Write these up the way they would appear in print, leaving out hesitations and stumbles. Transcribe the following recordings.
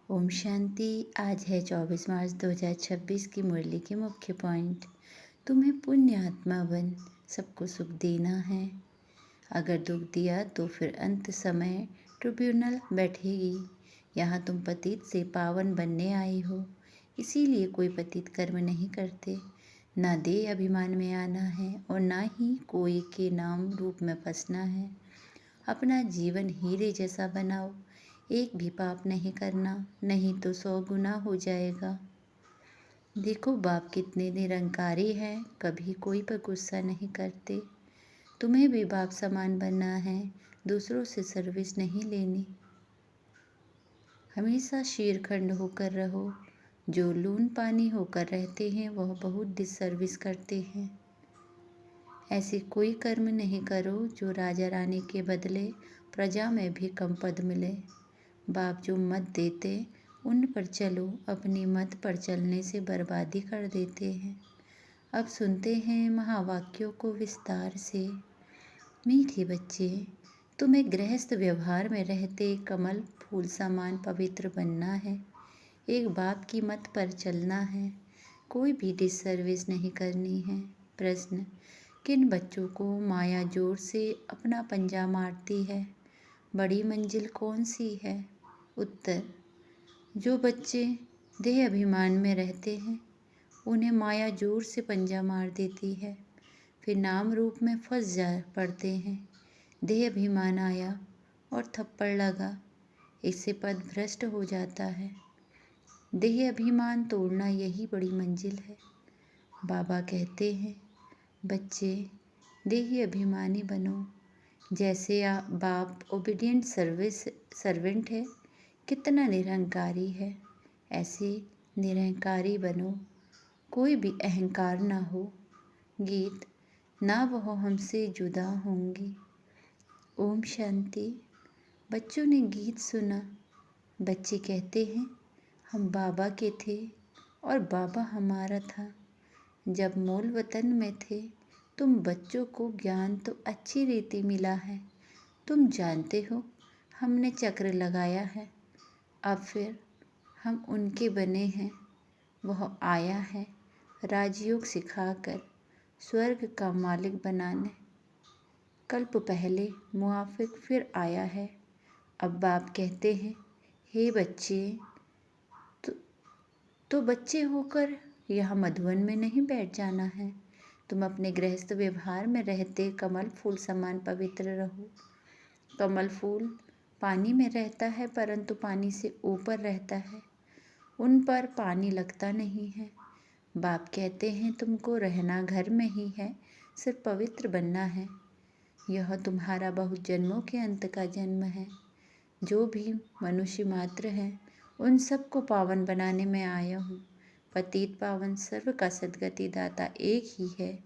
ओम शांति। आज है 24 मार्च 2026 की मुरली के मुख्य पॉइंट। तुम्हें पुण्य आत्मा बन सबको सुख देना है। अगर दुख दिया तो फिर अंत समय ट्रिब्यूनल बैठेगी। यहाँ तुम पतित से पावन बनने आई हो, इसीलिए कोई पतित कर्म नहीं करते। ना दे अभिमान में आना है और ना ही कोई के नाम रूप में फंसना है। अपना जीवन हीरे जैसा बनाओ, एक भी पाप नहीं करना, नहीं तो 100 गुना हो जाएगा। देखो बाप कितने निरंकारी हैं, कभी कोई पर गुस्सा नहीं करते। तुम्हें भी बाप समान बनना है, दूसरों से सर्विस नहीं लेनी। हमेशा शीरखंड होकर रहो। जो लून पानी होकर रहते हैं वह बहुत डिसर्विस करते हैं। ऐसे कोई कर्म नहीं करो जो राजा रानी के बदले प्रजा में भी कम पद मिले। बाप जो मत देते उन पर चलो, अपनी मत पर चलने से बर्बादी कर देते हैं। अब सुनते हैं महावाक्यों को विस्तार से। मीठे बच्चे, तुम्हें गृहस्थ व्यवहार में रहते कमल फूल समान पवित्र बनना है। एक बाप की मत पर चलना है, कोई भी डिसर्विस नहीं करनी है। प्रश्न: किन बच्चों को माया जोर से अपना पंजा मारती है? बड़ी मंजिल कौन सी है? उत्तर: जो बच्चे देह अभिमान में रहते हैं उन्हें माया जोर से पंजा मार देती है, फिर नाम रूप में फंस जा पड़ते हैं। देह अभिमान आया और थप्पड़ लगा, इससे पद भ्रष्ट हो जाता है। देह अभिमान तोड़ना यही बड़ी मंजिल है। बाबा कहते हैं, बच्चे देही अभिमानी बनो। जैसे बाप ओबीडियंट सर्वेंट है, कितना निरंकारी है, ऐसे निरंकारी बनो। कोई भी अहंकार ना हो। गीत: ना वह हमसे जुदा होंगी। ओम शांति। बच्चों ने गीत सुना। बच्चे कहते हैं, हम बाबा के थे और बाबा हमारा था। जब मूल वतन में थे तुम बच्चों को ज्ञान तो अच्छी रीति मिला है। तुम जानते हो हमने चक्र लगाया है, अब फिर हम उनके बने हैं। वह आया है राजयोग सिखाकर स्वर्ग का मालिक बनाने। कल्प पहले मुआफिक फिर आया है। अब बाप कहते हैं, हे बच्चे, तो बच्चे होकर यहाँ मधुवन में नहीं बैठ जाना है। तुम अपने गृहस्थ व्यवहार में रहते कमल फूल समान पवित्र रहो। कमल फूल पानी में रहता है परंतु पानी से ऊपर रहता है, उन पर पानी लगता नहीं है। बाप कहते हैं, तुमको रहना घर में ही है, सिर्फ पवित्र बनना है। यह तुम्हारा बहुत जन्मों के अंत का जन्म है। जो भी मनुष्य मात्र हैं उन सबको पावन बनाने में आया हूँ। पतित पावन सर्व का सद्गति दाता एक ही है,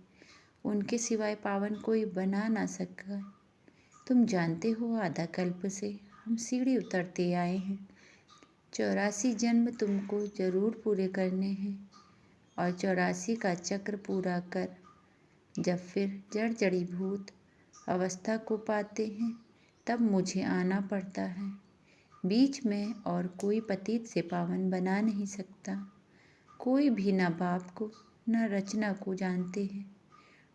उनके सिवाय पावन कोई बना ना सका। तुम जानते हो आधा कल्प से हम सीढ़ी उतरते आए हैं। 84 जन्म तुमको जरूर पूरे करने हैं और 84 का चक्र पूरा कर जब फिर जड़ जड़ीभूत अवस्था को पाते हैं तब मुझे आना पड़ता है। बीच में और कोई पतित से पावन बना नहीं सकता। कोई भी न बाप को न रचना को जानते हैं।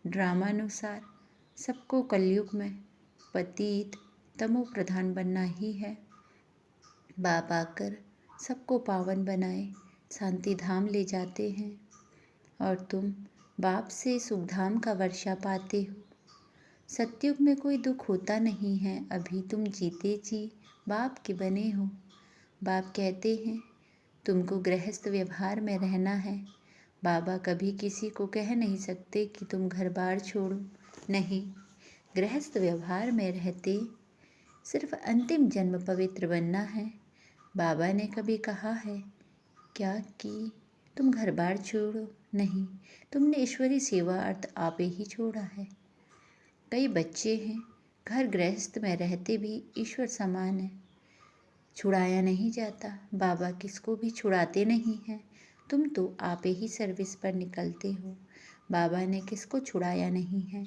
ड्रामानुसार सबको कलयुग में पतित तमो प्रधान बनना ही है। बाप आकर सबको पावन बनाए शांति धाम ले जाते हैं और तुम बाप से सुखधाम का वर्षा पाते हो। सतयुग में कोई दुख होता नहीं है, अभी तुम जीते जी बाप के बने हो। बाप कहते हैं, तुमको गृहस्थ व्यवहार में रहना है। बाबा कभी किसी को कह नहीं सकते कि तुम घर बार छोड़ो, नहीं। गृहस्थ व्यवहार में रहते सिर्फ अंतिम जन्म पवित्र बनना है। बाबा ने कभी कहा है क्या कि तुम घर बार छोड़ो, नहीं। तुमने ईश्वरी सेवा अर्थ आपे ही छोड़ा है। कई बच्चे हैं घर गृहस्थ में रहते भी ईश्वर समान है, छुड़ाया नहीं जाता। बाबा किसको भी छुड़ाते नहीं हैं। तुम तो आपे ही सर्विस पर निकलते हो, बाबा ने किसको छुड़ाया नहीं है।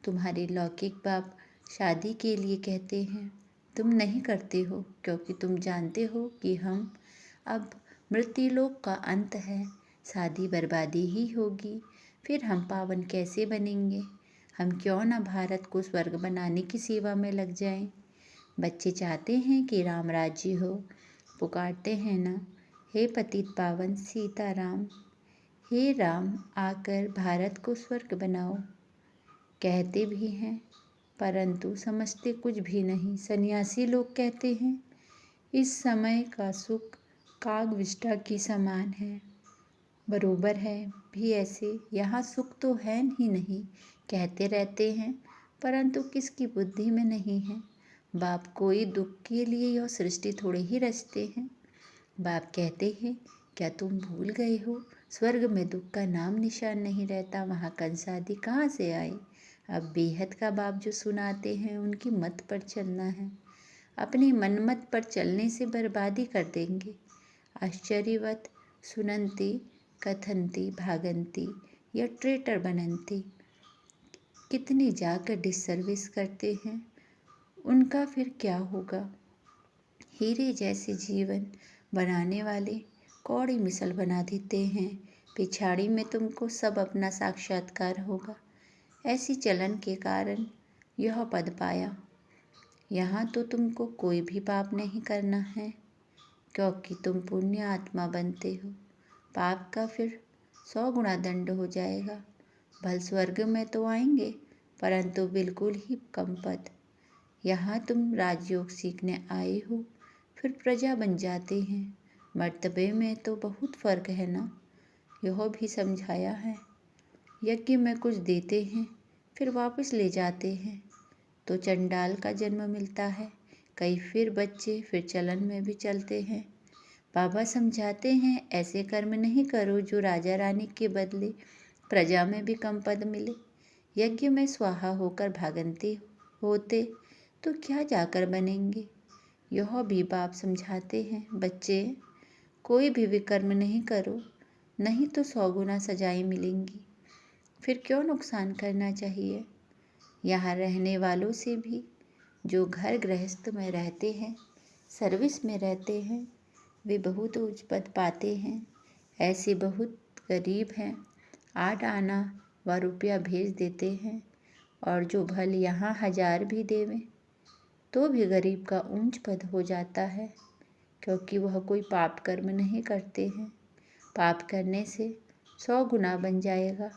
तुम्हारे लौकिक बाप शादी के लिए कहते हैं, तुम नहीं करते हो क्योंकि तुम जानते हो कि हम अब मृत्युलोक का अंत है, शादी बर्बादी ही होगी, फिर हम पावन कैसे बनेंगे। हम क्यों न भारत को स्वर्ग बनाने की सेवा में लग जाएं। बच्चे चाहते हैं कि राम राज्य हो, पुकारते हैं ना, हे पतित पावन सीताराम, हे राम आकर भारत को स्वर्ग बनाओ। कहते भी हैं परंतु समझते कुछ भी नहीं। सन्यासी लोग कहते हैं इस समय का सुख कागविष्ठा की समान है। बरोबर है भी ऐसे, यहाँ सुख तो है ही नहीं, कहते रहते हैं परंतु किसकी बुद्धि में नहीं है। बाप कोई दुख के लिए यह सृष्टि थोड़े ही रचते हैं। बाप कहते हैं क्या तुम भूल गए हो, स्वर्ग में दुख का नाम निशान नहीं रहता, वहाँ कंस आदि कहाँ से आए। अब बेहद का बाप जो सुनाते हैं उनकी मत पर चलना है। अपनी मनमत पर चलने से बर्बादी कर देंगे। आश्चर्यवत सुनंती कथंती भागंती या ट्रेटर बनंती, कितनी जाकर डिसर्विस करते हैं, उनका फिर क्या होगा। हीरे जैसे जीवन बनाने वाले कौड़ी मिसल बना देते हैं, पिछाड़ी में तुमको सब अपना साक्षात्कार होगा। ऐसी चलन के कारण यह पद पाया। यहाँ तो तुमको कोई भी पाप नहीं करना है, क्योंकि तुम पुण्य आत्मा बनते हो। पाप का फिर 100 गुना दंड हो जाएगा। भल स्वर्ग में तो आएंगे परंतु बिल्कुल ही कम पद। यहाँ तुम राजयोग सीखने आए हो, फिर प्रजा बन जाते हैं। मर्तबे में तो बहुत फर्क है ना, यह भी समझाया है। यज्ञ में कुछ देते हैं फिर वापस ले जाते हैं तो चंडाल का जन्म मिलता है। कई फिर बच्चे फिर चलन में भी चलते हैं। बाबा समझाते हैं ऐसे कर्म नहीं करो जो राजा रानी के बदले प्रजा में भी कम पद मिले। यज्ञ में स्वाहा होकर भागंती होते तो क्या जाकर बनेंगे। यह भी बाप समझाते हैं बच्चे कोई भी विकर्म नहीं करो, नहीं तो 100 गुना सजाएं मिलेंगी। फिर क्यों नुकसान करना चाहिए। यहाँ रहने वालों से भी जो घर गृहस्थ में रहते हैं, सर्विस में रहते हैं, वे बहुत उच्च पद पाते हैं। ऐसे बहुत गरीब हैं, 8 आना व रुपया भेज देते हैं, और जो भल यहाँ 1000 भी देवें तो भी गरीब का ऊंच पद हो जाता है, क्योंकि वह कोई पाप कर्म नहीं करते हैं। पाप करने से 100 गुना बन जाएगा।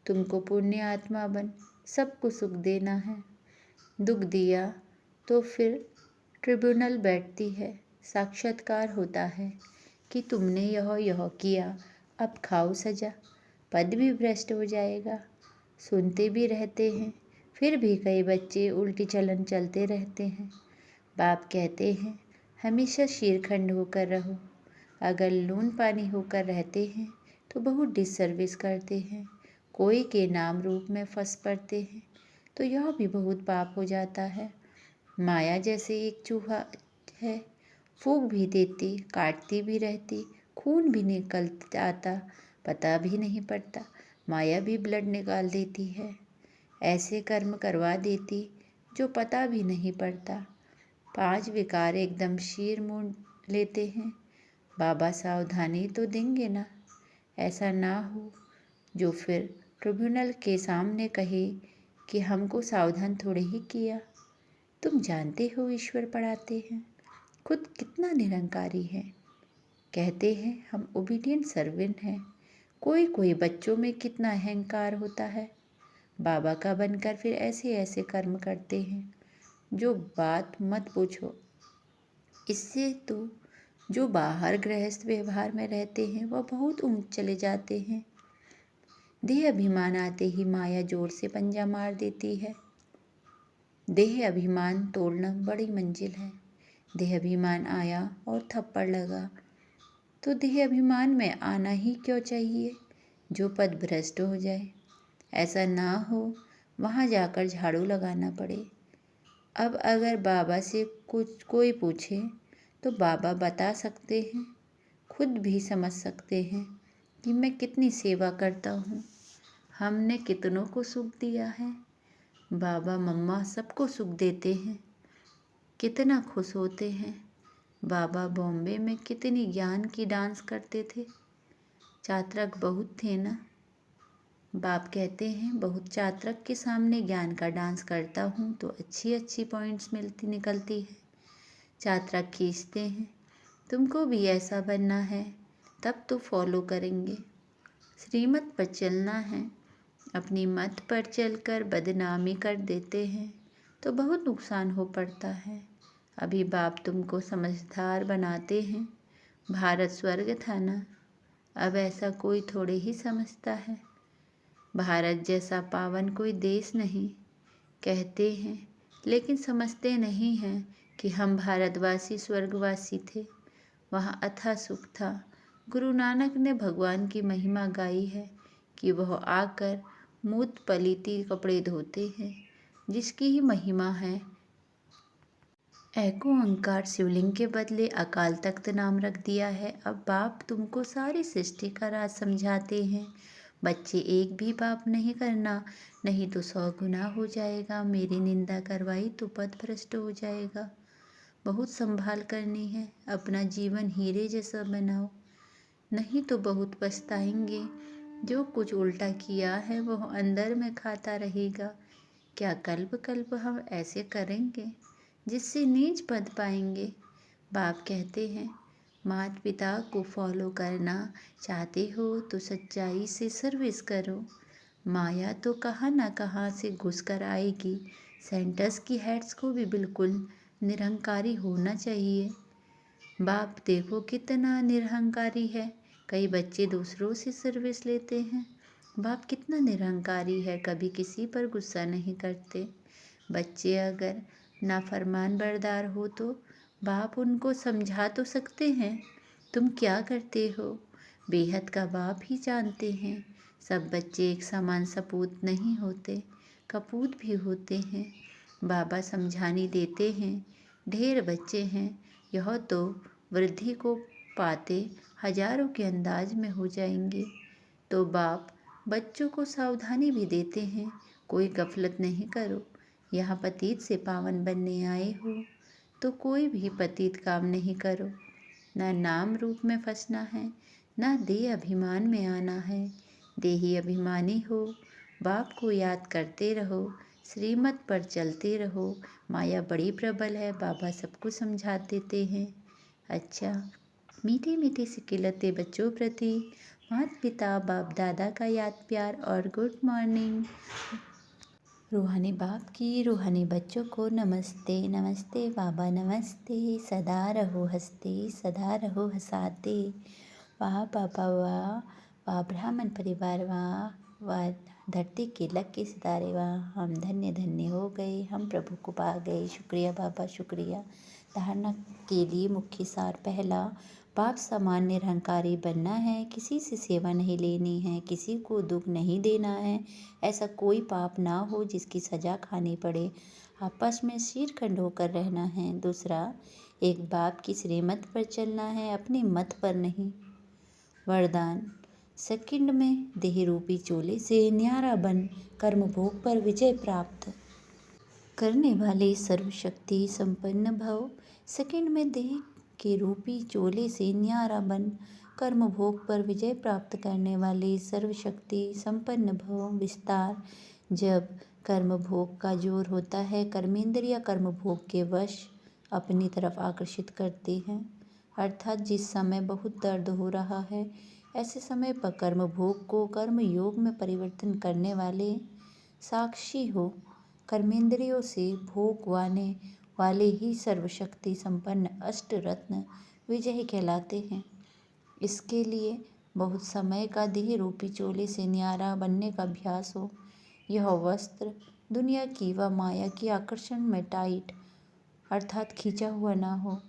तुमको पुण्य आत्मा बन सबको सुख देना है। दुख दिया तो फिर ट्रिब्यूनल बैठती है, साक्षात्कार होता है कि तुमने यह किया, अब खाओ सजा। पद भी भ्रष्ट हो जाएगा। सुनते भी रहते हैं, फिर भी कई बच्चे उल्टी चलन चलते रहते हैं। बाप कहते हैं हमेशा शीरखंड होकर रहो। अगर लून पानी होकर रहते हैं तो बहुत डिसर्विस करते हैं। कोई के नाम रूप में फंस पड़ते हैं तो यह भी बहुत पाप हो जाता है। माया जैसे एक चूहा है, फूंक भी देती, काटती भी रहती, खून भी निकल आता, पता भी नहीं पड़ता। माया भी ब्लड निकाल देती है, ऐसे कर्म करवा देती जो पता भी नहीं पड़ता। 5 विकार एकदम शीर मूंड लेते हैं। बाबा सावधानी तो देंगे ना, ऐसा ना हो जो फिर ट्रिब्यूनल के सामने कहे कि हमको सावधान थोड़े ही किया। तुम जानते हो ईश्वर पढ़ाते हैं, खुद कितना निरंकारी है। कहते हैं हम ओबीडियंट सर्वेंट हैं। कोई कोई बच्चों में कितना अहंकार होता है। बाबा का बनकर फिर ऐसे ऐसे कर्म करते हैं जो बात मत पूछो। इससे तो जो बाहर गृहस्थ व्यवहार में रहते हैं वह बहुत ऊंच चले जाते हैं। देह अभिमान आते ही माया जोर से पंजा मार देती है। देह अभिमान तोड़ना बड़ी मंजिल है। देह अभिमान आया और थप्पड़ लगा तो देह अभिमान में आना ही क्यों चाहिए जो पद भ्रष्ट हो जाए। ऐसा ना हो वहाँ जाकर झाड़ू लगाना पड़े। अब अगर बाबा से कुछ कोई पूछे तो बाबा बता सकते हैं, खुद भी समझ सकते हैं कि मैं कितनी सेवा करता हूँ, हमने कितनों को सुख दिया है। बाबा मम्मा सबको सुख देते हैं, कितना खुश होते हैं। बाबा बॉम्बे में कितनी ज्ञान की डांस करते थे। चातक बहुत थे ना। बाप कहते हैं बहुत चातक के सामने ज्ञान का डांस करता हूँ तो अच्छी अच्छी पॉइंट्स निकलती है। चातक खींचते हैं, तुमको भी ऐसा बनना है, तब तो फॉलो करेंगे। श्रीमत पर चलना है, अपनी मत पर चलकर बदनामी कर देते हैं तो बहुत नुकसान हो पड़ता है। अभी बाप तुमको समझदार बनाते हैं। भारत स्वर्ग था ना, अब ऐसा कोई थोड़े ही समझता है। भारत जैसा पावन कोई देश नहीं, कहते हैं, लेकिन समझते नहीं हैं कि हम भारतवासी स्वर्गवासी थे। वहाँ अथाह सुख था। गुरु नानक ने भगवान की महिमा गाई है कि वह आकर मूत पलीती कपड़े धोते हैं, जिसकी ही महिमा है। एको ओंकार शिवलिंग के बदले अकाल तख्त नाम रख दिया है। अब बाप तुमको सारी सृष्टि का राज समझाते हैं। बच्चे एक भी पाप नहीं करना, नहीं तो 100 गुना हो जाएगा। मेरी निंदा करवाई तो पद भ्रष्ट हो जाएगा। बहुत संभाल करनी है, अपना जीवन हीरे जैसा बनाओ, नहीं तो बहुत पछताएंगे। जो कुछ उल्टा किया है वह अंदर में खाता रहेगा। क्या कल्प कल्प हम ऐसे करेंगे जिससे नीच पद पाएंगे। बाप कहते हैं माता पिता को फॉलो करना चाहते हो तो सच्चाई से सर्विस करो। माया तो कहाँ ना कहाँ से घुस कर आएगी। सेंटर्स की हेड्स को भी बिल्कुल निरहंकारी होना चाहिए। बाप देखो कितना निरहंकारी है। कई बच्चे दूसरों से सर्विस लेते हैं। बाप कितना निरहंकारी है, कभी किसी पर गुस्सा नहीं करते। बच्चे अगर नाफरमान बरदार हो तो बाप उनको समझा तो सकते हैं, तुम क्या करते हो। बेहद का बाप ही जानते हैं। सब बच्चे एक समान सपूत नहीं होते, कपूत भी होते हैं। बाबा समझानी देते हैं। ढेर बच्चे हैं, यह तो वृद्धि को पाते हजारों के अंदाज में हो जाएंगे। तो बाप बच्चों को सावधानी भी देते हैं, कोई गफलत नहीं करो। यहाँ पतित से पावन बनने आए हो तो कोई भी पतित काम नहीं करो। ना नाम रूप में फंसना है, ना देह अभिमान में आना है। देही अभिमानी हो, बाप को याद करते रहो, श्रीमत पर चलते रहो। माया बड़ी प्रबल है, बाबा सबको समझा देते हैं। अच्छा, मीठी मीठी सी किलते बच्चों प्रति माता पिता बाप दादा का याद प्यार और गुड मॉर्निंग। रूहानी बाप की रूहानी बच्चों को नमस्ते। नमस्ते बाबा नमस्ते। सदा रहो हंसते, सदा रहो हंसाते। वाह बाबा वाह, वाह ब्राह्मण परिवार वाह, वाह धरती के लकी सितारे वाह। हम धन्य धन्य हो गए, हम प्रभु को पा गए। शुक्रिया बाबा शुक्रिया। धारणा के लिए मुख्य सार पहला, बाप समान निरहंकारी बनना है, किसी से सेवा नहीं लेनी है, किसी को दुख नहीं देना है। ऐसा कोई पाप ना हो जिसकी सज़ा खानी पड़े। आपस में शीरखंड होकर रहना है। दूसरा, एक बाप की श्रीमत पर चलना है, अपनी मत पर नहीं। वरदान, सेकंड में देह रूपी चोले से न्यारा बन कर्म भोग पर विजय प्राप्त करने वाले सर्वशक्ति संपन्न भव। सेकंड में देह के रूपी चोले से न्यारा बन कर्म भोग पर विजय प्राप्त करने वाले सर्वशक्ति संपन्न भव। विस्तार, जब कर्म भोग का जोर होता है, कर्मेंद्रिय कर्म भोग के वश अपनी तरफ आकर्षित करते हैं। अर्थात जिस समय बहुत दर्द हो रहा है, ऐसे समय पर कर्म भोग को कर्म योग में परिवर्तन करने वाले साक्षी हो। कर्मेंद्रियों से भोग वाले ही सर्वशक्ति संपन्न अष्ट रत्न विजयी कहलाते हैं। इसके लिए बहुत समय का देह रूपी चोले से न्यारा बनने का अभ्यास हो। यह वस्त्र दुनिया की व माया की आकर्षण में टाइट अर्थात खींचा हुआ ना हो,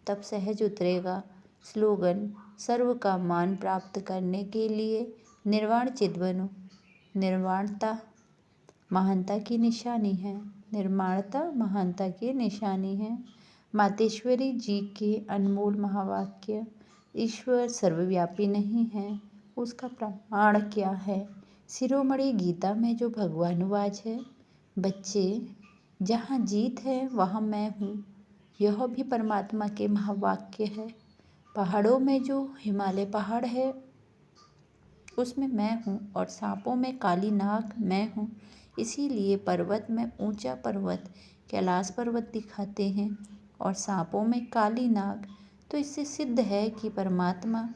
तब सहज उतरेगा। स्लोगन, सर्व का मान प्राप्त करने के लिए निर्वाण चित बनो। निर्वाणता महानता की निशानी है। निर्माणता महानता की निशानी है। मातेश्वरी जी के अनमोल महावाक्य, ईश्वर सर्वव्यापी नहीं है, उसका प्रमाण क्या है। शिरोमणि गीता में जो भगवानुवाच है, बच्चे जहाँ जीत है वहाँ मैं हूँ, यह भी परमात्मा के महावाक्य है। पहाड़ों में जो हिमालय पहाड़ है उसमें मैं हूँ, और सांपों में काली नाग मैं हूँ। इसीलिए पर्वत में ऊंचा पर्वत कैलाश पर्वत दिखाते हैं और सांपों में काली नाग। तो इससे सिद्ध है कि परमात्मा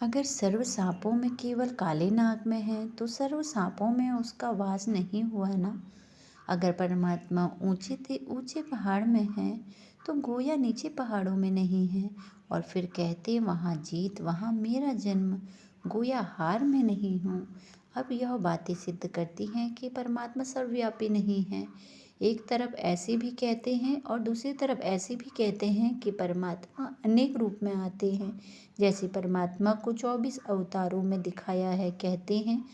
अगर सर्व सांपों में केवल काले नाग में है तो सर्व सांपों में उसका वास नहीं हुआ ना। अगर परमात्मा ऊंचे से ऊंचे पहाड़ में है तो गोया नीचे पहाड़ों में नहीं है, और फिर कहते वहाँ जीत वहाँ मेरा जन्म, गोया हार में नहीं हूँ। अब यह बातें सिद्ध करती हैं कि परमात्मा सर्वव्यापी नहीं है। एक तरफ ऐसे भी कहते हैं और दूसरी तरफ ऐसे भी कहते हैं कि परमात्मा अनेक रूप में आते हैं। जैसे परमात्मा को 24 अवतारों में दिखाया है, कहते हैं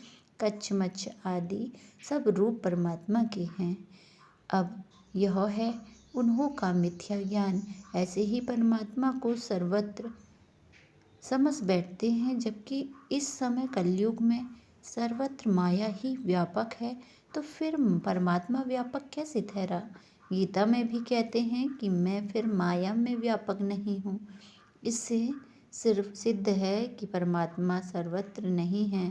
कच्छ मच्छ आदि सब रूप परमात्मा के हैं। अब यह है उन्हों का मिथ्या ज्ञान। ऐसे ही परमात्मा को सर्वत्र समझ बैठते हैं, जबकि इस समय कलयुग में सर्वत्र माया ही व्यापक है। तो फिर परमात्मा व्यापक कैसे ठहरा? गीता में भी कहते हैं कि मैं फिर माया में व्यापक नहीं हूँ। इससे सिर्फ सिद्ध है कि परमात्मा सर्वत्र नहीं है।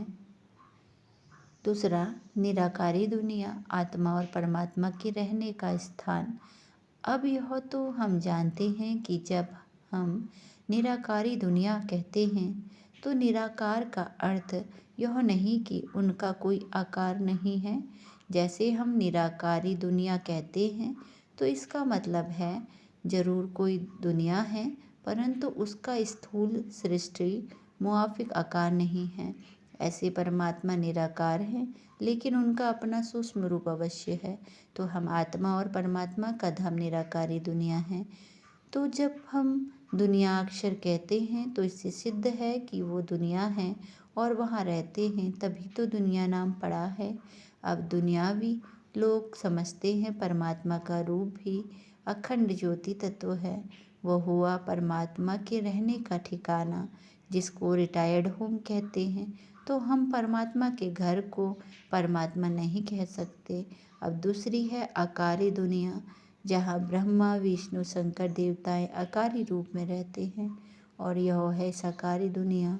दूसरा, निराकारी दुनिया, आत्मा और परमात्मा के रहने का स्थान। अब यह तो हम जानते हैं कि जब हम निराकारी दुनिया कहते हैं तो निराकार का अर्थ यह नहीं कि उनका कोई आकार नहीं है। जैसे हम निराकारी दुनिया कहते हैं तो इसका मतलब है जरूर कोई दुनिया है, परंतु उसका स्थूल सृष्टि मुआफिक आकार नहीं है। ऐसे परमात्मा निराकार हैं, लेकिन उनका अपना सूक्ष्म रूप अवश्य है। तो हम आत्मा और परमात्मा का धाम निराकारी दुनिया है। तो जब हम दुनिया अक्षर कहते हैं तो इससे सिद्ध है कि वो दुनिया है और वहाँ रहते हैं, तभी तो दुनिया नाम पड़ा है। अब दुनियावी लोग समझते हैं परमात्मा का रूप भी अखंड ज्योति तत्व है। वह हुआ परमात्मा के रहने का ठिकाना, जिसको रिटायर्ड होम कहते हैं। तो हम परमात्मा के घर को परमात्मा नहीं कह सकते। अब दूसरी है आकारी दुनिया, जहाँ ब्रह्मा विष्णु शंकर देवताएं आकारी रूप में रहते हैं। और यह है साकारी दुनिया,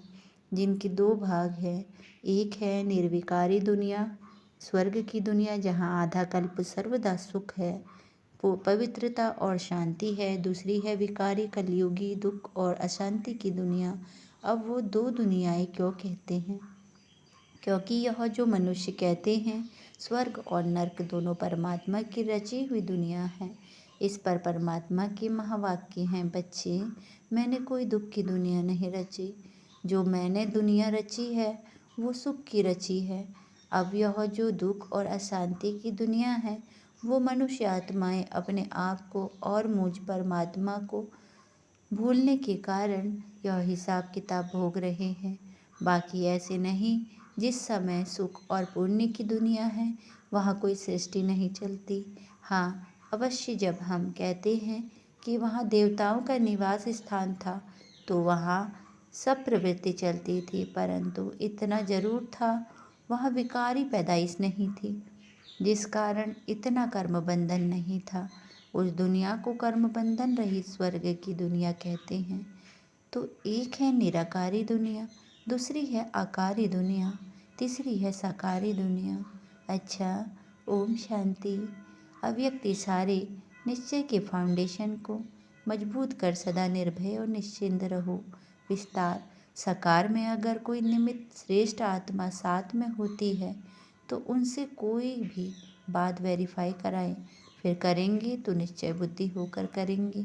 जिनके दो भाग हैं। एक है निर्विकारी दुनिया, स्वर्ग की दुनिया, जहाँ आधा कल्प सर्वदा सुख है, पवित्रता और शांति है। दूसरी है विकारी कलयुगी दुख और अशांति की दुनिया। अब वो दो दुनियाएं क्यों कहते हैं? क्योंकि यह जो मनुष्य कहते हैं स्वर्ग और नर्क दोनों परमात्मा की रची हुई दुनिया है। इस पर परमात्मा के महावाक्य हैं, बच्चे मैंने कोई दुख की दुनिया नहीं रची, जो मैंने दुनिया रची है वो सुख की रची है। अब यह जो दुख और अशांति की दुनिया है वो मनुष्य आत्माएं अपने आप को और मुझ परमात्मा को भूलने के कारण यह हिसाब किताब भोग रहे हैं। बाकी ऐसे नहीं। जिस समय सुख और पुण्य की दुनिया है वहाँ कोई सृष्टि नहीं चलती। हाँ, अवश्य जब हम कहते हैं कि वहाँ देवताओं का निवास स्थान था तो वहाँ सब प्रवृत्ति चलती थी, परंतु इतना जरूर था वहाँ विकारी पैदाइश नहीं थी, जिस कारण इतना कर्म बंधन नहीं था। उस दुनिया को कर्म बंधन रहित स्वर्ग की दुनिया कहते हैं। तो एक है निराकारी दुनिया, दूसरी है आकारी दुनिया, तीसरी है साकारी दुनिया। अच्छा, ओम शांति। अव्यक्ति सारे निश्चय के फाउंडेशन को मजबूत कर सदा निर्भय और निश्चिंत रहो। विस्तार। साकार में अगर कोई निमित्त श्रेष्ठ आत्मा साथ में होती है तो उनसे कोई भी बात वेरीफाई कराएं, फिर करेंगे तो निश्चय बुद्धि होकर करेंगे।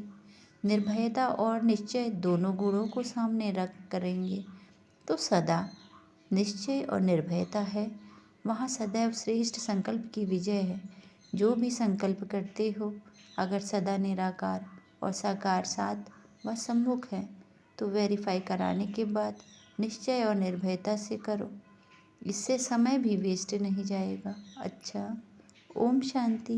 निर्भयता और निश्चय दोनों गुणों को सामने रख करेंगे तो सदा निश्चय और निर्भयता है। वहाँ सदैव श्रेष्ठ संकल्प की विजय है। जो भी संकल्प करते हो, अगर सदा निराकार और साकार साथ व सम्मुख है तो वेरीफाई कराने के बाद निश्चय और निर्भयता से करो। इससे समय भी वेस्ट नहीं जाएगा। अच्छा, ओम शांति।